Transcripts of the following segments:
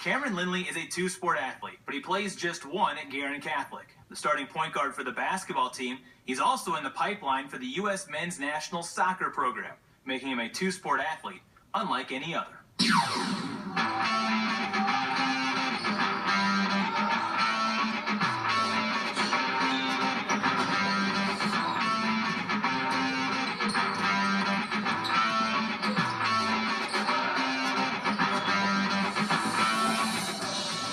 Cameron Lindley is a two-sport athlete, but he plays just one at Guerin Catholic. The starting point guard for the basketball team, he's also in the pipeline for the U.S. men's national soccer program, making him a two-sport athlete, unlike any other.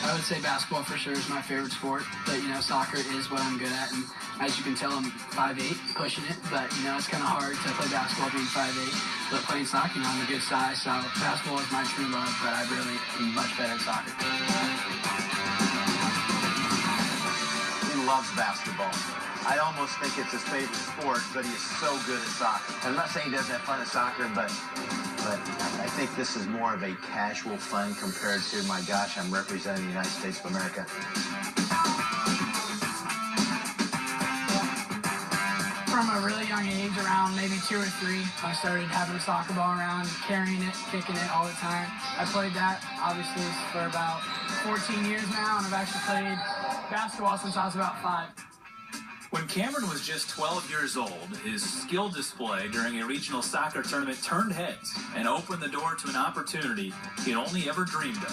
I would say basketball for sure is my favorite sport, but soccer is what I'm good at, and as you can tell, I'm 5'8", pushing it, but it's kind of hard to play basketball being 5'8", but playing soccer, I'm a good size, so basketball is my true love, but I really am much better at soccer. He loves basketball. I almost think it's his favorite sport, but he is so good at soccer. I'm not saying he doesn't have fun at soccer, but I think this is more of a casual fun compared to, my gosh, I'm representing the United States of America. From a really young age, around maybe 2 or 3, I started having a soccer ball around, carrying it, kicking it all the time. I played that, obviously, for about 14 years now, and I've actually played basketball since I was about 5. When Cameron was just 12 years old, his skill display during a regional soccer tournament turned heads and opened the door to an opportunity he'd only ever dreamed of.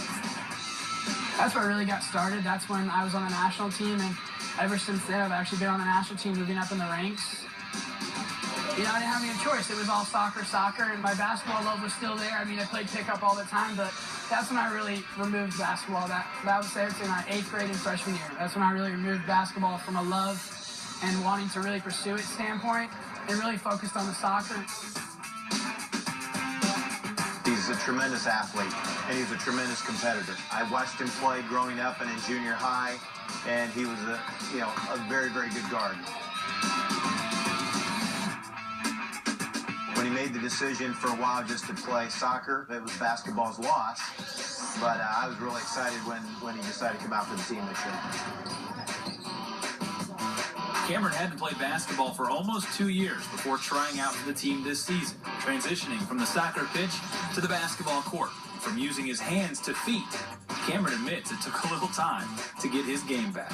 That's where I really got started. That's when I was on the national team, and ever since then, I've actually been on the national team, moving up in the ranks. I didn't have any choice. It was all soccer, and my basketball love was still there. I played pickup all the time, but that's when I really removed basketball. That was, say, in my 8th grade and freshman year. That's when I really removed basketball from a love and wanting to really pursue it standpoint, and really focused on the soccer. He's a tremendous athlete, and he's a tremendous competitor. I watched him play growing up and in junior high, and he was a very, very good guard. When he made the decision for a while just to play soccer, it was basketball's loss, but I was really excited when he decided to come out for the team this year. Cameron hadn't played basketball for almost 2 years before trying out for the team this season, transitioning from the soccer pitch to the basketball court, from using his hands to feet. Cameron admits it took a little time to get his game back.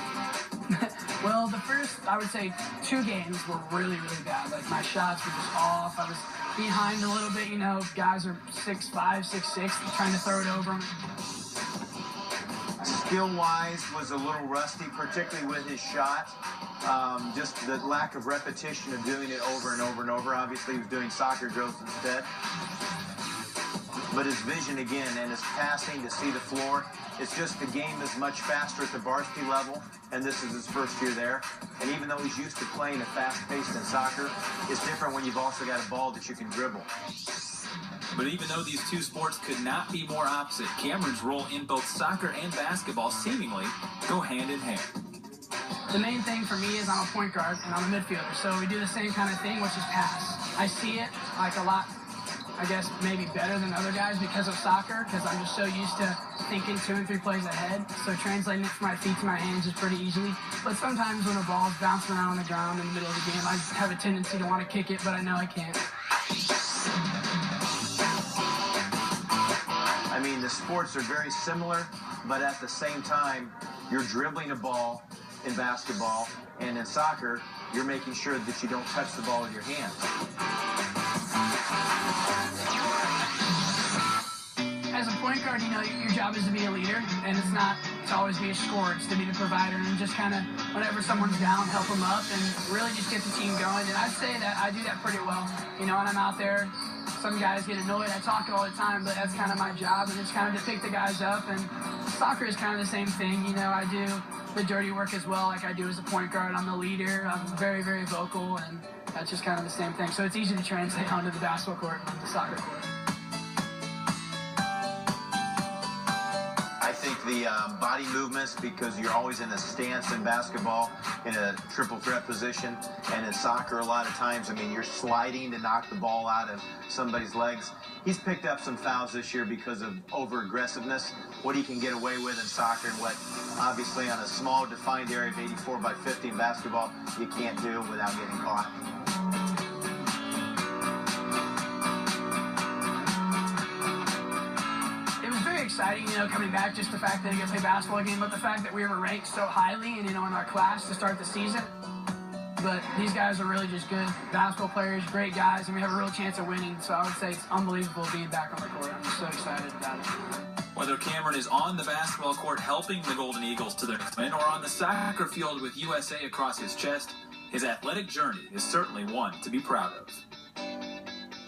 Well, the first, I would say, 2 games were really, really bad. Like, my shots were just off. I was behind a little bit, guys are 6'5", 6'6", trying to throw it over them. Skill-wise was a little rusty, particularly with his shot. Just the lack of repetition of doing it over and over and over. Obviously, he was doing soccer drills instead. But his vision, again, and his passing to see the floor, it's just the game is much faster at the varsity level, and this is his first year there. And even though he's used to playing a fast-paced in soccer, it's different when you've also got a ball that you can dribble. But even though these two sports could not be more opposite, Cameron's role in both soccer and basketball seemingly go hand in hand. The main thing for me is I'm a point guard and I'm a midfielder, so we do the same kind of thing, which is pass. I see it like a lot, I guess, maybe better than other guys because of soccer, because I'm just so used to thinking 2 and 3 plays ahead, so translating it from my feet to my hands is pretty easily. But sometimes when a ball's bouncing around on the ground in the middle of the game, I have a tendency to want to kick it, but I know I can't. The sports are very similar, but at the same time, you're dribbling a ball in basketball, and in soccer, you're making sure that you don't touch the ball with your hands. As a point guard, your job is to be a leader, and it's not to always be a scorer. It's to be the provider and just kind of, whenever someone's down, help them up and really just get the team going. And I'd say that I do that pretty well. When I'm out there, some guys get annoyed. I talk all the time, but that's kind of my job, and it's kind of to pick the guys up. And soccer is kind of the same thing. I do the dirty work as well, like I do as a point guard. I'm the leader. I'm very, very vocal, and that's just kind of the same thing. So it's easy to translate onto the basketball court, the soccer court. I think the body movements, because you're always in a stance in basketball, in a triple threat position, and in soccer a lot of times, you're sliding to knock the ball out of somebody's legs. He's picked up some fouls this year because of over-aggressiveness, what he can get away with in soccer and what, obviously, on a small defined area of 84 by 50 in basketball, you can't do without getting caught. exciting, coming back, just the fact that I get to play basketball again, but the fact that we were ranked so highly and, in our class to start the season. But these guys are really just good basketball players, great guys, and we have a real chance of winning. So I would say it's unbelievable being back on the court. I'm just so excited about it. Whether Cameron is on the basketball court helping the Golden Eagles to their win or on the soccer field with USA across his chest, his athletic journey is certainly one to be proud of.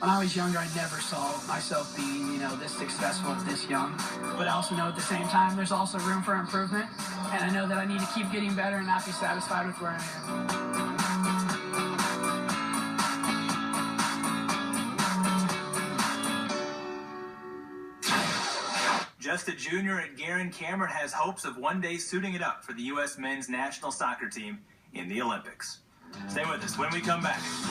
When I was younger, I never saw myself being, this successful at this young. But I also know at the same time, there's also room for improvement. And I know that I need to keep getting better and not be satisfied with where I am. Just a junior at Guerin, Cameron has hopes of one day suiting it up for the U.S. men's national soccer team in the Olympics. Stay with us when we come back.